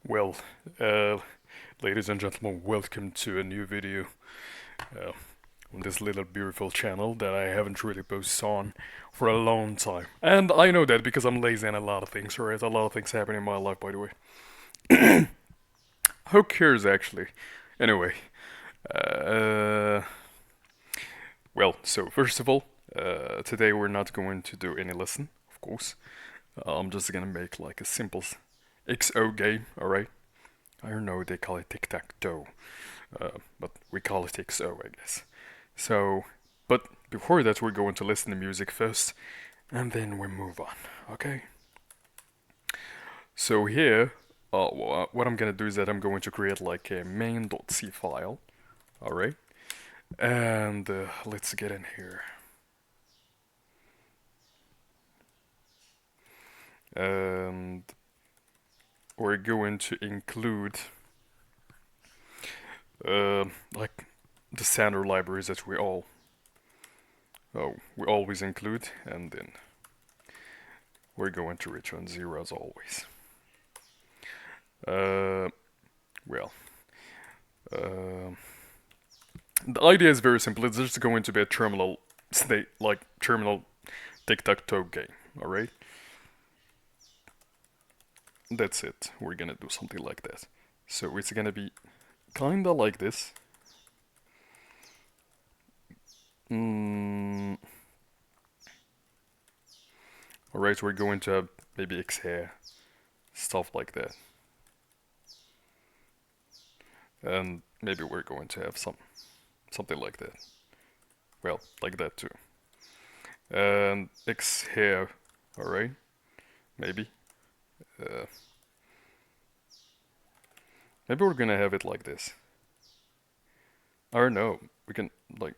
Well, uh, ladies and gentlemen, welcome to a new video uh, on this little beautiful channel that I haven't really posted on for a long time. And I know that because I'm lazy and a lot of things, right? A lot of things happen in my life, by the way. Who cares, actually? Anyway, uh, well, so first of all, today we're not going to do any lesson, of course. I'm just gonna make like a simple XO game, alright? I don't know, they call it Tic-Tac-Toe. But we call it XO, I guess. So, but before that, we're going to listen to music first, and then we move on, okay? So here, what I'm gonna do is that I'm going to create like a main.c file, alright? And let's get in here. And we're going to include like the standard libraries that we always include, and then we're going to return 0 as always. Uh, well, uh, the idea is very simple. It's just going to be a terminal state, like terminal tic-tac-toe game. All right, that's it. We're gonna do something like that. So it's gonna be kinda like this. Mm, all right, we're going to have maybe X hair, stuff like that, and maybe we're going to have something like that. Well, like that too. And X hair, all right, maybe. Uh, Maybe we're gonna have it like this. Or no, we can like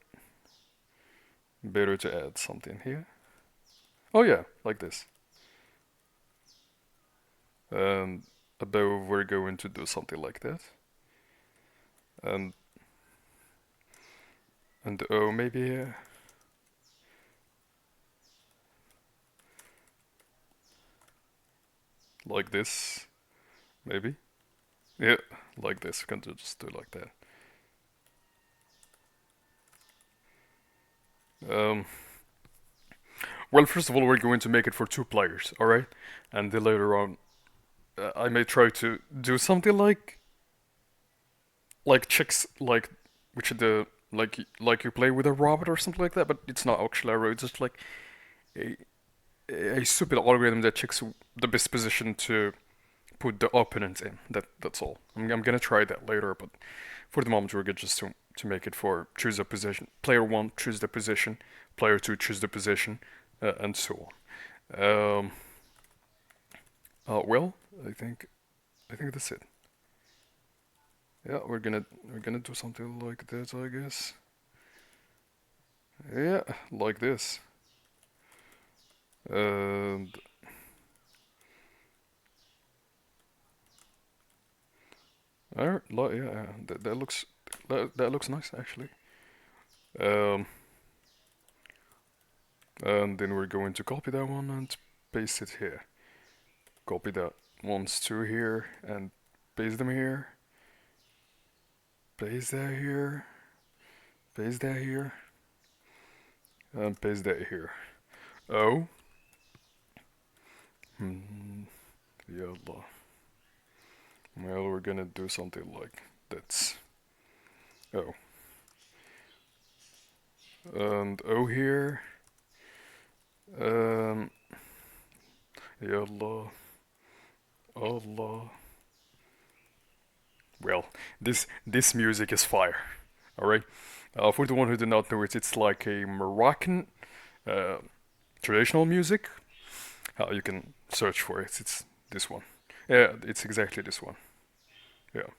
better to add something here. Oh yeah, like this. And above we're going to do something like that. And and oh maybe here. Like this, maybe. Yeah, like this. We can just do like that. Um, well, first of all, we're going to make it for 2 players, all right? And then later on, I may try to do something like chicks, like which the like you play with a robot or something like that. But it's not actually a robot. It's just like a a stupid algorithm that checks the best position to put the opponent in. That's all. I'm gonna try that later, but for the moment we're good just to make it for choose a position. Player one choose the position, player two choose the position, and so on. Well, I think I think that's it. Yeah, we're gonna do something like that, I guess. Yeah, like this. And yeah, that looks nice actually. Um, and then we're going to copy that one and paste it here. Copy that ones to here and paste them here. Paste that here. Paste that here. And paste that here. Oh. Yalla. Well, we're gonna do something like that. Oh. And O here. Um. Yalla. Allah. Well, this music is fire. All right. For the one who did not know it, it's like a Moroccan uh, traditional music. You can search for it. It's this one. Yeah, it's exactly this one. Yeah,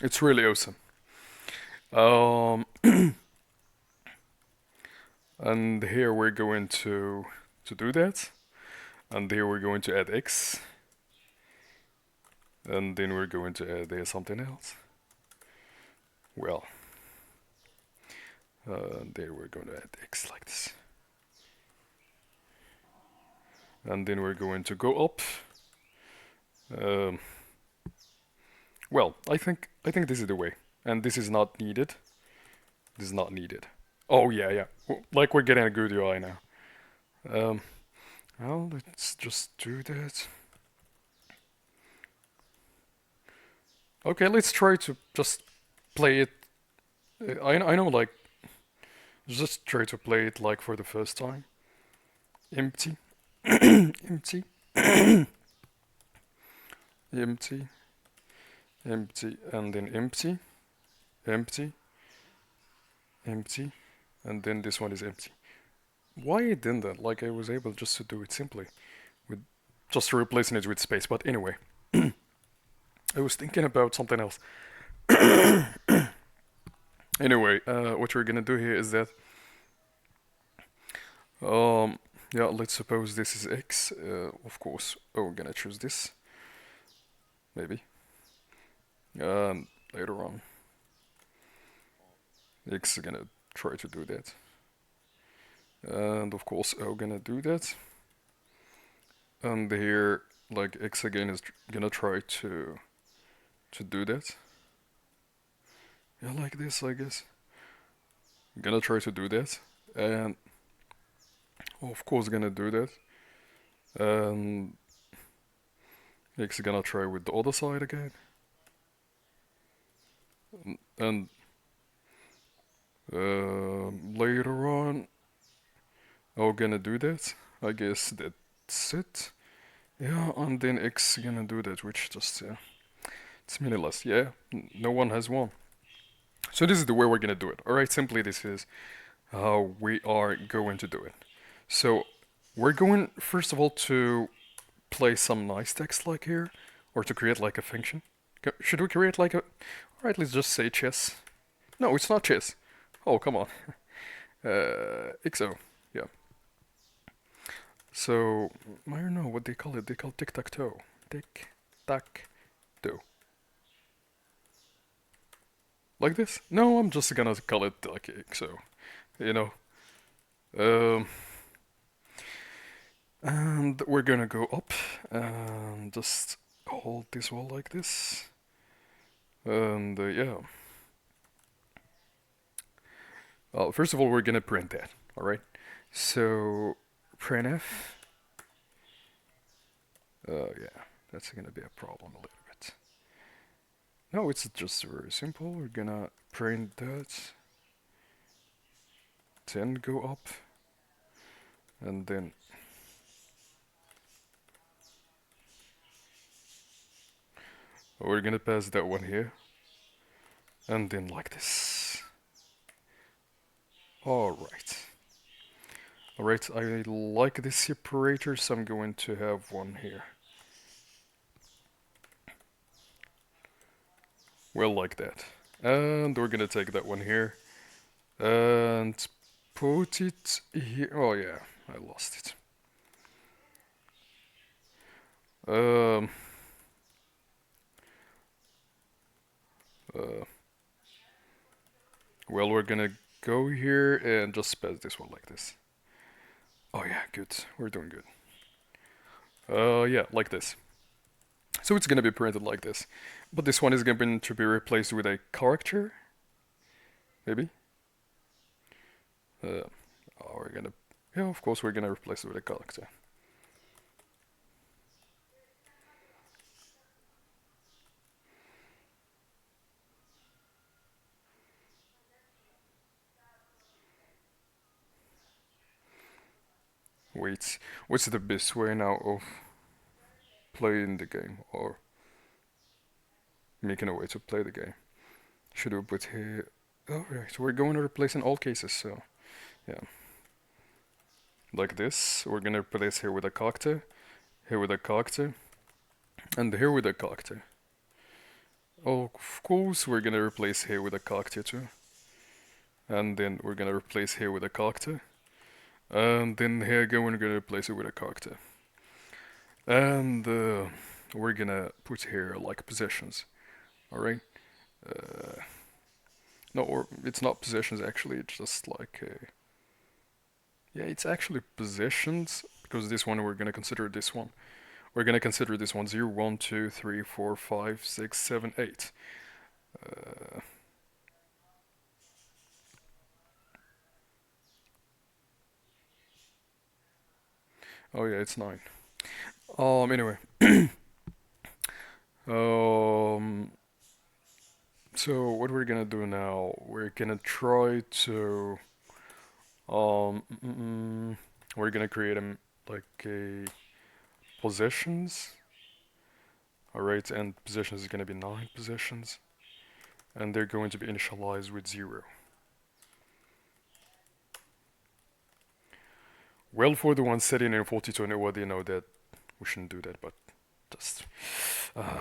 it's really awesome. Um, and here we're going to do that, and here we're going to add X, and then we're going to add there something else. Well, there we're going to add X like this, and then we're going to go up. Um, Well, I think this is the way, and this is not needed. This is not needed. Oh yeah, yeah. Like we're getting a good UI now. Um, well, let's just do that. Okay, let's try to just play it. I know, like, just try to play it like for the first time. Empty, empty, empty, empty, and then empty, empty, empty, and then this one is empty. Why it didn't that? Like I was able just to do it simply with just replacing it with space. But anyway, I was thinking about something else. Anyway, what we're gonna do here is that um yeah, let's suppose this is x. Of course, oh, we're gonna choose this maybe. Later on, x is gonna try to do that, and of course, O gonna do that, and here like x again is gonna try to do that. Yeah, like this, I guess. I'm gonna try to do that, and of course gonna do that, and X gonna try with the other side again, and later on I'm gonna do that. I guess that's it. Yeah, and then X gonna do that, which just it's meaningless. Yeah, no one has won. So this is the way we're gonna do it. All right, simply this is how we are going to do it. So we're going first of all to play some nice text like here, or to create like a function. Should we create like a? Alright, let's just say chess. No, it's not chess. Oh, come on. XO. Yeah. So, I don't know what they call it. They call tic-tac-toe. Tic-tac-toe. Like this? No, I'm just gonna call it like XO. You know. Um, and we're gonna go up and just hold this wall like this. And yeah. First of all, we're gonna print that. All right. So printf. Yeah, that's gonna be a problem a little bit. No, it's just very simple. We're gonna print that, then go up, and then we're gonna pass that one here, and then like this. All right. All right. I like this separator, so I'm going to have one here. Well, like that. And we're gonna take that one here and put it here. Oh yeah, I lost it. Um. Uh. Well, we're gonna go here and just pass this one like this. Oh yeah, good. We're doing good. Yeah, like this. So it's gonna be printed like this, but this one is going to be replaced with a character, maybe. Uh, oh, we're gonna, yeah, of course we're gonna replace it with a character. Wait, what's the best way now of playing the game or making a way to play the game? Should we put here? Oh, right, we're going to replace in all cases, so yeah. Like this, we're gonna replace here with a character, here with a character, and here with a character. Oh, of course, we're gonna replace here with a character too. And then we're gonna replace here with a character. And then here again, we're gonna replace it with a character. And we're gonna put here like possessions. Alright? No, or it's not possessions actually, it's just like a. Yeah, it's actually possessions, because this one we're gonna consider this one. we're gonna consider this one 0, 1, 2, 3, 4, 5, 6, 7, 8. Uh, oh yeah, it's 9. Anyway. Um, so what we're gonna do now, we're gonna try to, we're gonna create like a positions. Alright, and positions is gonna be 9 positions, and they're going to be initialized with 0. Well, for the ones setting in 4021, they know that we shouldn't do that, but just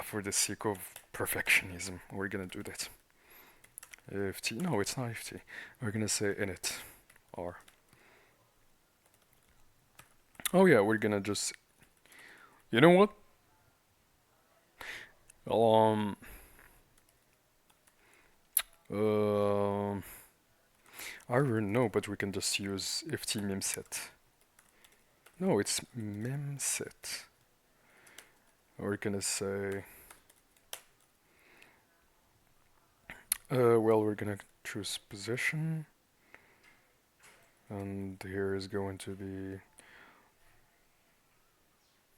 for the sake of perfectionism, we're gonna do that. Ft, no, it's not ft. We're gonna say init r. Oh yeah, we're gonna just, you know what? Um, um, I don't know, but we can just use ft memset. No, it's memset. We're gonna say, well, we're gonna choose position, and here is going to be,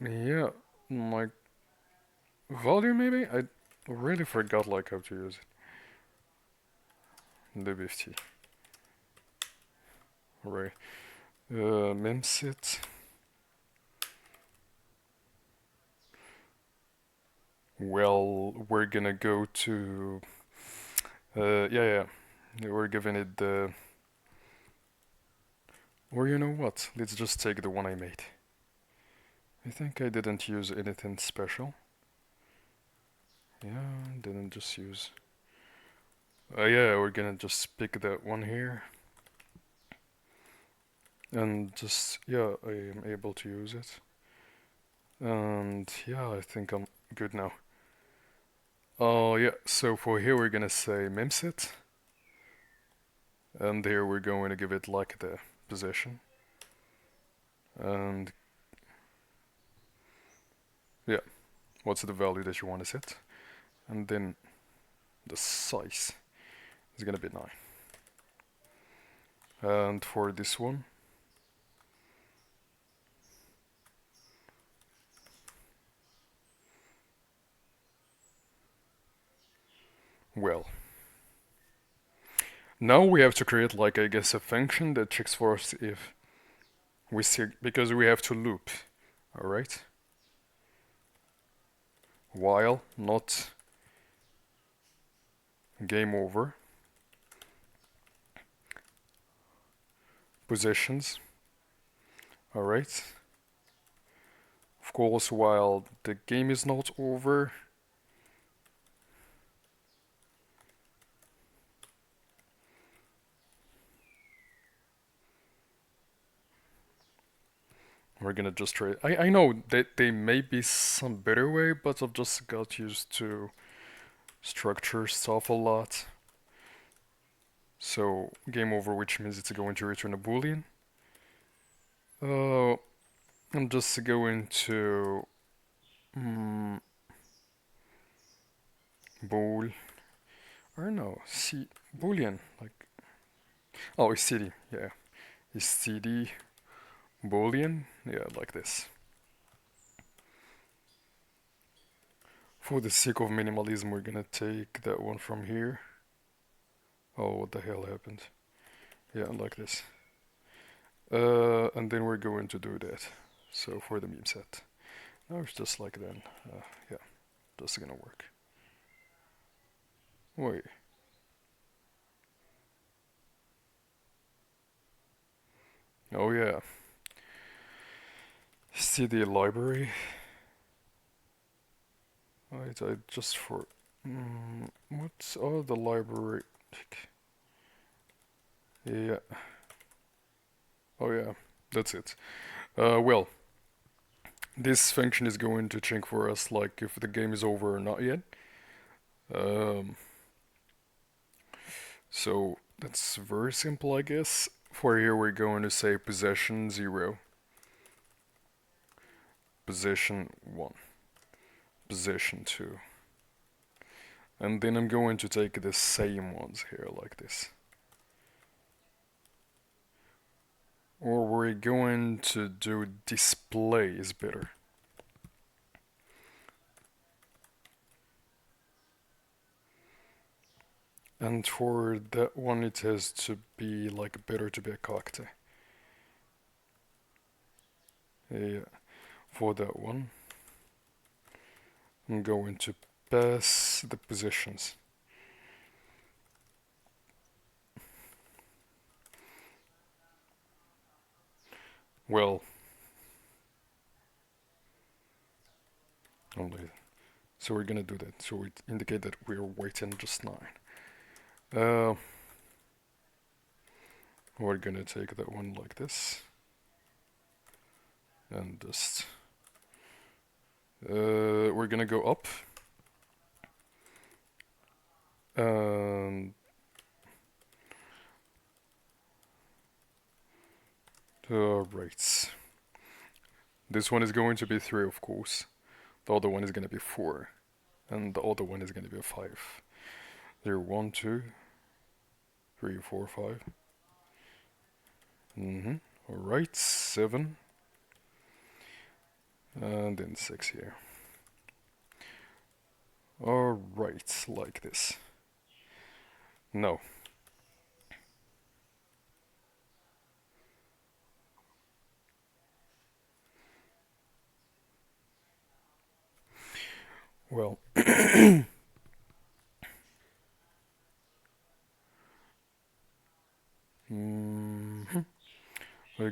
yeah, like volume maybe? I really forgot like how to use it. WFT. Right. Memset. Well, we're gonna go to, yeah, we're giving it the, or you know what? Let's just take the one I made. I think I didn't use anything special. Yeah, didn't just use. Yeah, we're gonna just pick that one here. And just, yeah, I am able to use it. And yeah, I think I'm good now. Oh, yeah, so for here we're gonna say memset. And here we're going to give it like the position. And yeah, what's the value that you want to set? And then the size is gonna be 9. And for this one, well, now we have to create like, I guess, a function that checks for us if we see, because we have to loop, alright? While not game over positions, alright? Of course, while the game is not over, we're gonna just try. I know that there may be some better way, but I've just got used to structure stuff a lot. So game over, which means it's going to return a boolean. Uh, I'm just going to bool, or no, see boolean like, oh, it's cd, yeah, it's cd boolean, yeah, like this. For the sake of minimalism, we're gonna take that one from here. Oh, what the hell happened? Yeah, like this. And then we're going to do that. So for the meme set. Now it's just like then. Yeah, that's gonna work. Wait. Oh yeah. CD library. Wait, I just for. What's the library? Yeah. Oh yeah, that's it. Well, this function is going to check for us like if the game is over or not yet. Um, so that's very simple, I guess. For here, we're going to say possession 0. position 1, position 2. And then I'm going to take the same ones here like this. Or we're going to do display is better. And for that one it has to be like better to be a cocktail. Yeah, for that one I'm going to pass the positions. Well, only so we're gonna do that. So we indicate that we're waiting just 9. We're gonna take that one like this and just we're gonna go up and right. This one is going to be 3, of course. The other one is gonna be 4, and the other one is gonna be a 5. There, 1, 2, 3, 4, 5. All right, 7, and then 6 here. All right, like this. No. Well, I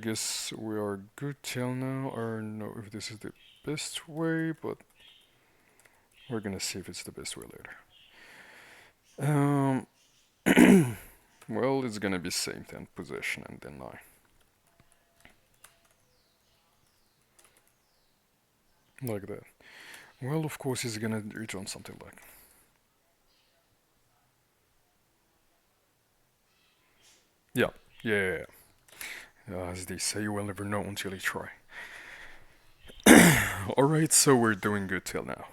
guess we are good till now. I don't know if this is the best way, but we're gonna see if it's the best way later. Well, it's gonna be same 10 position and then 9. Like that. Well, of course, he's gonna return something like. Yeah, yeah. As they say, you will never know until you try. Alright, so we're doing good till now.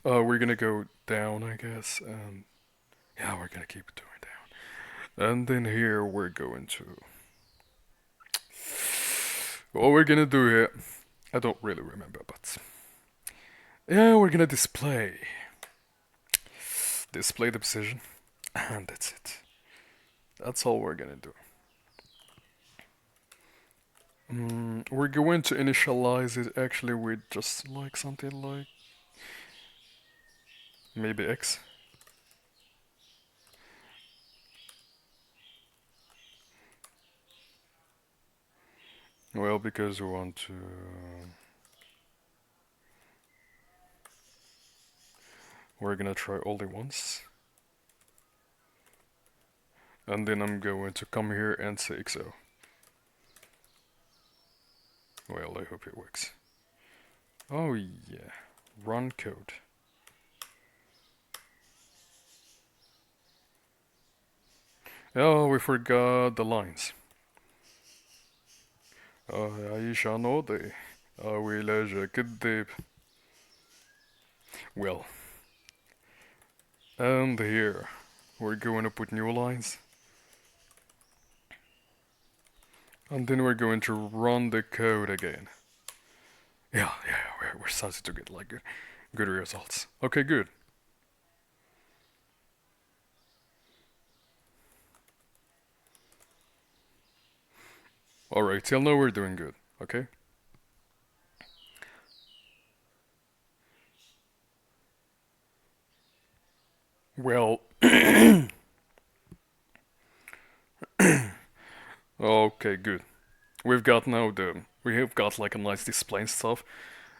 We're gonna go down, I guess, and yeah, we're gonna keep it going down. And then here we're going to. What we're gonna do here, I don't really remember, but yeah, we're gonna display the position, and that's it. That's all we're gonna do. We're going to initialize it actually with just like something like maybe X. Well, because we want to. We're gonna try only once. And then I'm going to come here and say XO. Well, I hope it works. Oh yeah, run code. Oh, we forgot the lines. Aisha Node. Awileja Kiddib. Well, and here we're going to put new lines. And then we're going to run the code again. Yeah, we're starting to get like good results. Okay, good. Alright, till now we're doing good, okay? Well, okay, good. We have got like a nice display and stuff.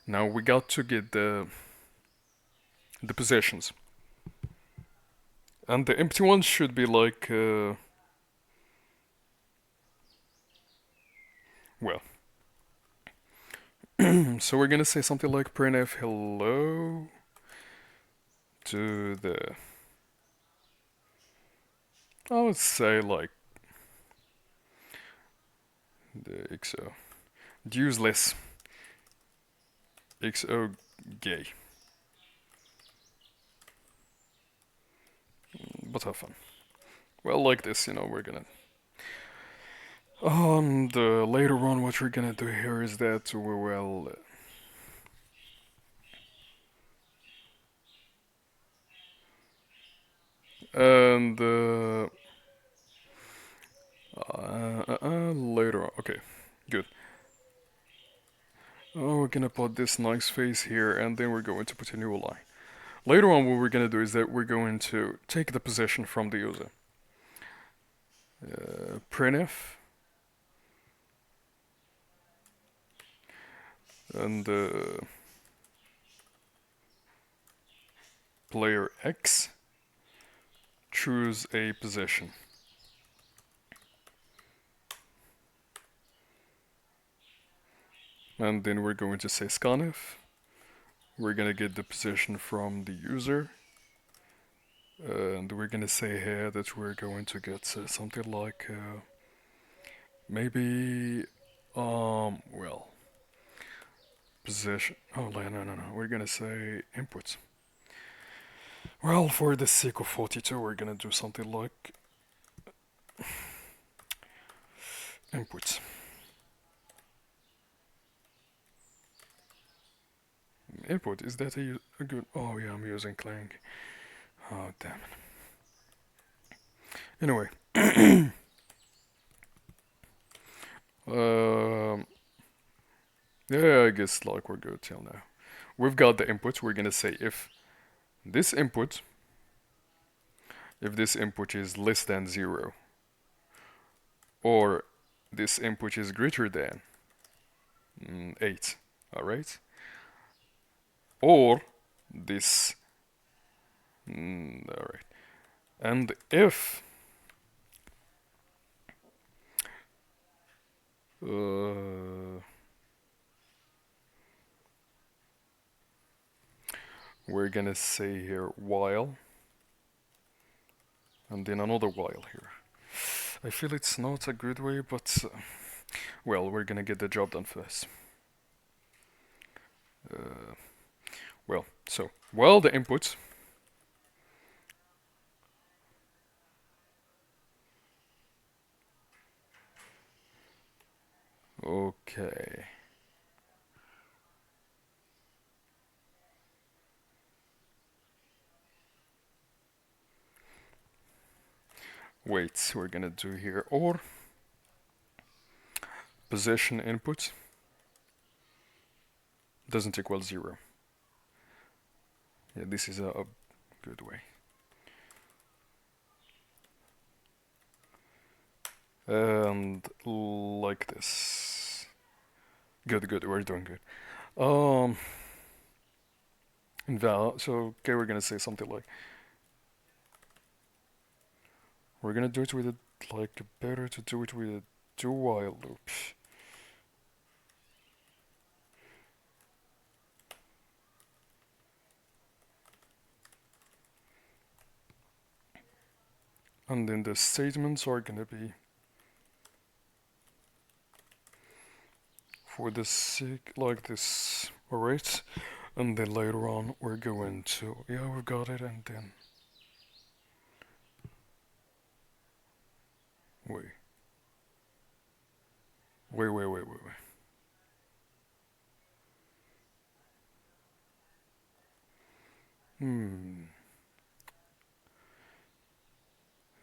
Now we got to get the positions. And the empty ones should be like well. So we're gonna say something like printf hello to the I would say like the XO. Useless. XO gay. But have fun. Well, like this, we're gonna. Later on, what we're gonna do here is that we will. And later on, okay, good. Oh, we're gonna put this nice face here, and then we're going to put a new line. Later on, what we're gonna do is that we're going to take the position from the user. Printf, and player X, choose a position. And then we're going to say scanf. We're gonna get the position from the user. And we're gonna say here that we're going to get something like maybe well, position. Oh no. We're gonna say inputs. Well, for the sake of 42, we're gonna do something like inputs. Input, is that a good? Oh yeah, I'm using Clang. Oh damn it. Anyway, um, yeah, I guess like we're good till now. We've got the inputs. We're gonna say this input, if this input is less than 0, or this input is greater than 8, all right? Or this, all right. And if we're gonna say here while, and then another while here. I feel it's not a good way, but well, we're gonna get the job done first. Well, so while the inputs, okay. Wait, we're gonna do here or position input doesn't equal 0. Yeah, this is a good way. And like this. Good, we're doing good. Invalid. So, okay, we're gonna say something like, we're gonna do it with like, better to do it with a do while loop. And then the statements are gonna be for the sake like this, alright? And then later on we're going to, yeah, we got it, and then wait. Wait. Hmm.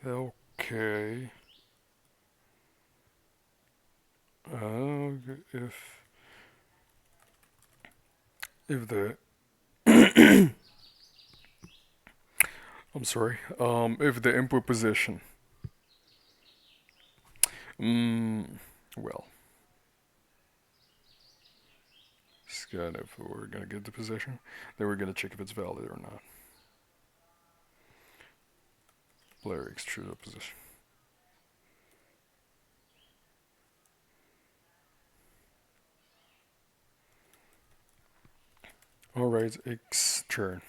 Okay. If the I'm sorry. If the input position. Well, scanf. We're gonna get the position. Then we're gonna check if it's valid or not. Player extrude the position. Alright, extern.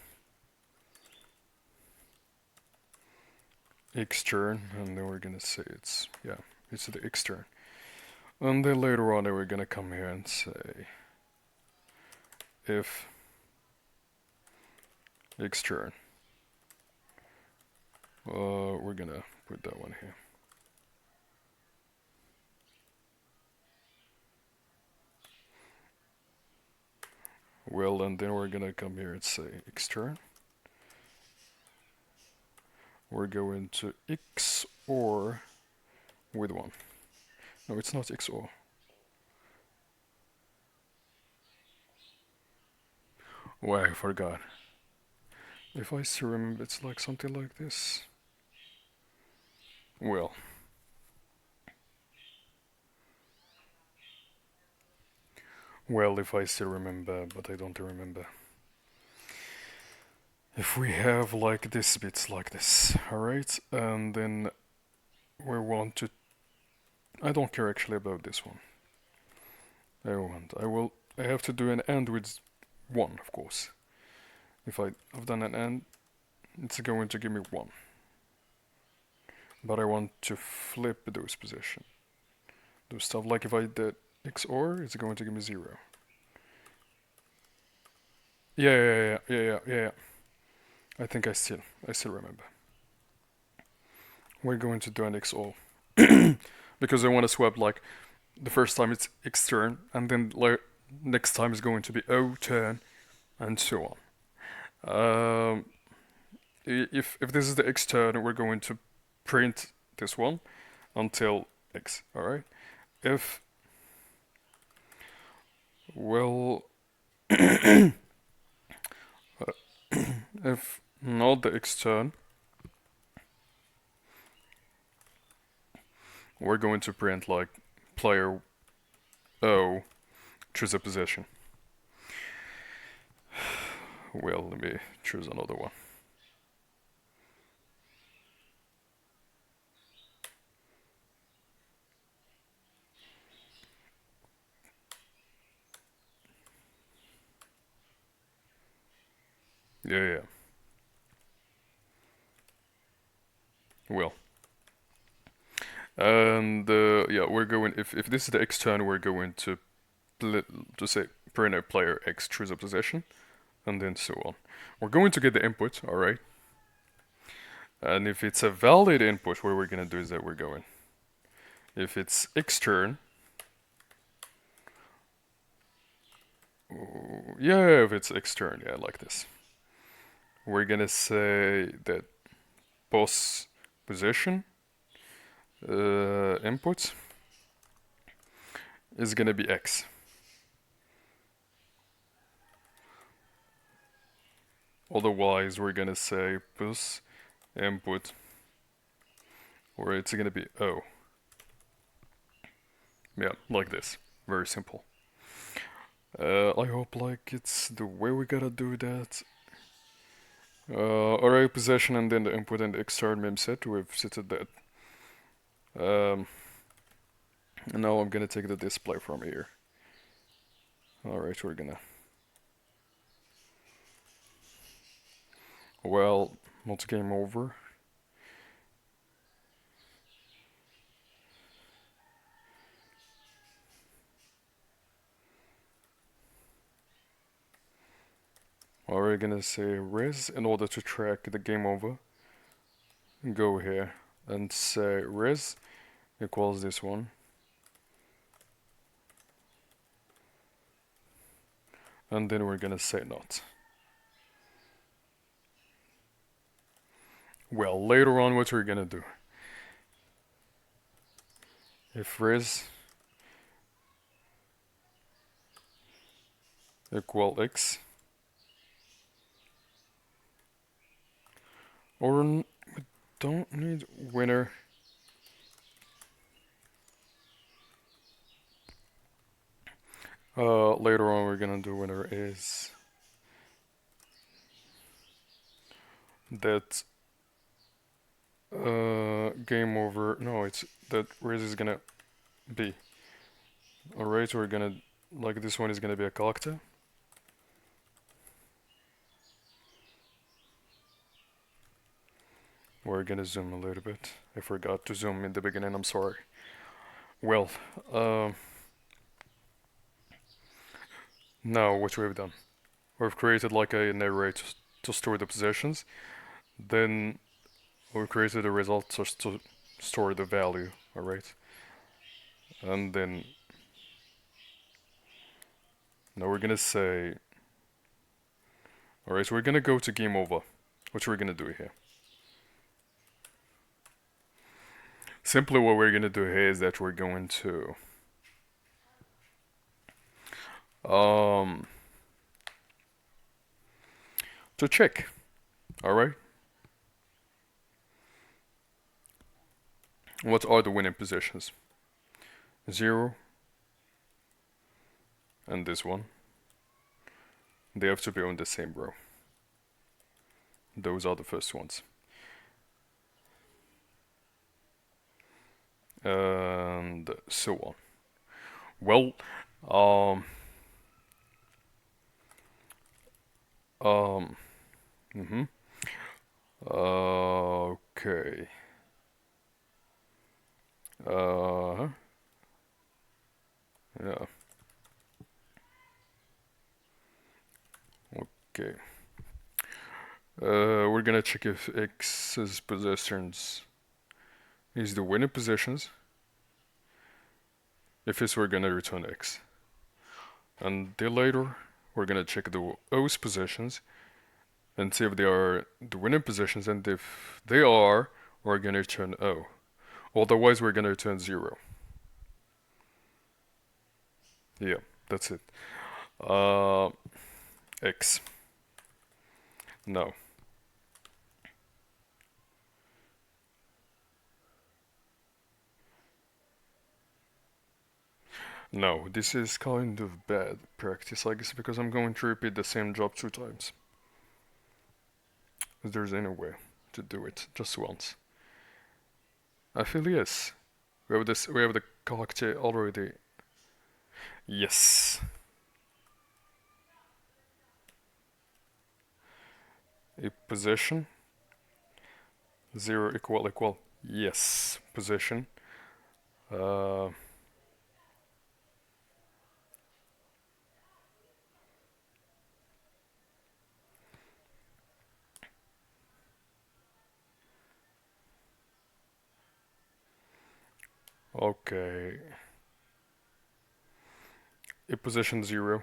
Extern, and then we're gonna say it's the extern. And then later on, we're gonna come here and say if extern. We're gonna put that one here. Well, and then we're gonna come here and say extern. We're going to XOR with 1. No, it's not XOR. Oh, I forgot. If I still remember, it's like something like this. Well, if I still remember, but I don't remember. If we have like this bits like this, alright, and then we want to. I don't care actually about this one. I have to do an AND with 1, of course. If I've done an AND, it's going to give me 1. But I want to flip those position. Those stuff, like if I did XOR, it's going to give me 0. Yeah. I think I still remember. We're going to do an XOR. Because I want to swap like the first time it's X turn, and then like next time is going to be O turn, and so on. If this is the X turn, we're going to print this one until X. All right. If well, if not the X turn, we're going to print like player O choose a position. Well, let me choose another one. Yeah. Well. And yeah, we're going. If this is the X turn, we're going to say print a player X choose a position, and then so on. We're going to get the input, all right. And if it's a valid input, what we're gonna do is that we're going. If it's X turn, yeah, if it's X turn, yeah, like this. We're gonna say that boss position input is gonna be X. Otherwise, we're gonna say boss input, or it's gonna be O. Yeah, like this. Very simple. I hope like it's the way we gotta do that. Array possession and then the input and the extern mem set. We've set that. And now I'm gonna take the display from here. Alright, we're gonna. Well, not game over. We're gonna say res in order to track the game over. Go here and say res equals this one. And then we're gonna say not. Well, later on, what we're gonna do? If res equal x, or we don't need winner. Later on, we're gonna do winner is that game over. No, it's that res is gonna be. Alright, we're gonna like this one is gonna be a collector. We're gonna zoom a little bit. I forgot to zoom in the beginning. I'm sorry. Well, now what we've done. We've created like a array to store the positions. Then we created a result just to store the value. Alright. And then now we're gonna say, alright, so we're gonna go to game over. What we're gonna do here. Simply what we're gonna do here is that we're going um to check. Alright. What are the winning positions? 0 and this one. They have to be on the same row. Those are the first ones. And so on. Well, um, um, mm-hmm. Okay. Yeah. Okay. We're gonna check if X's positions is the winning positions. If it's, we're gonna return X. And then later, we're gonna check the O's positions and see if they are the winning positions, and if they are, we're gonna return O. Otherwise, we're gonna return 0. Yeah, that's it. Uh, X. No. No, this is kind of bad practice, I guess, because I'm going to repeat the same job 2 times. If there's any way to do it just once. I feel yes. We have this. We have the character already. Yes. A position. 0 equal equal. Yes. Position. Uh. Okay. A position 0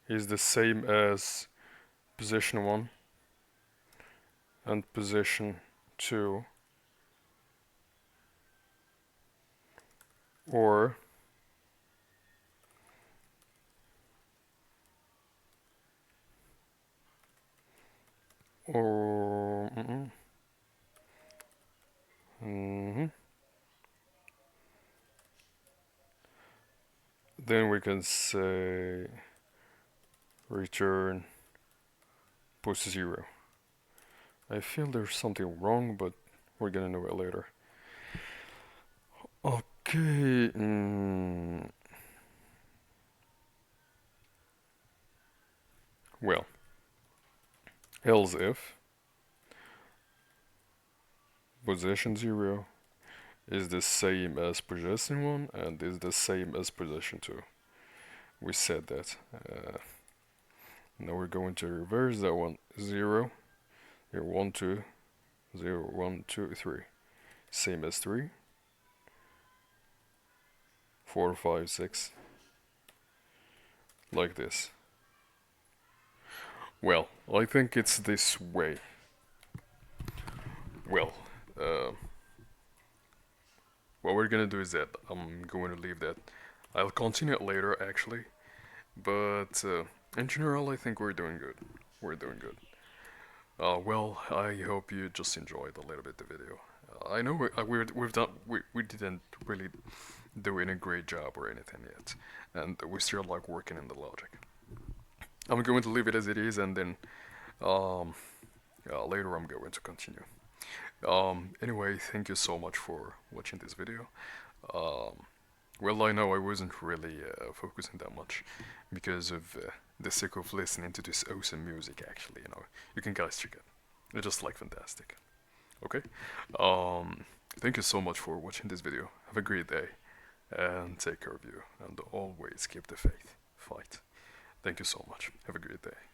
is the same as position 1 and position 2, or or then we can say return post 0. I feel there's something wrong, but we're gonna know it later. Okay. Well, else if position 0 is the same as position 1 and is the same as position 2. We said that. Now we're going to reverse that one. 0, 0, 1, 2, 0, 1, 2, 3. Same as 3. 4, 5, 6. Like this. Well, I think it's this way. Well, what we're gonna do is that I'm going to leave that. I'll continue it later, actually. But in general, I think we're doing good. We're doing good. Well, I hope you just enjoyed a little bit the video. I know we didn't really do any great job or anything yet, and we're still like working in the logic. I'm going to leave it as it is, and then um, later I'm going to continue. Anyway, thank you so much for watching this video. Um, well, I know I wasn't really focusing that much because of the sake of listening to this awesome music. Actually, you can guys check it. It's just like fantastic. Okay. Thank you so much for watching this video. Have a great day and take care of you. And always keep the faith. Fight. Thank you so much. Have a great day.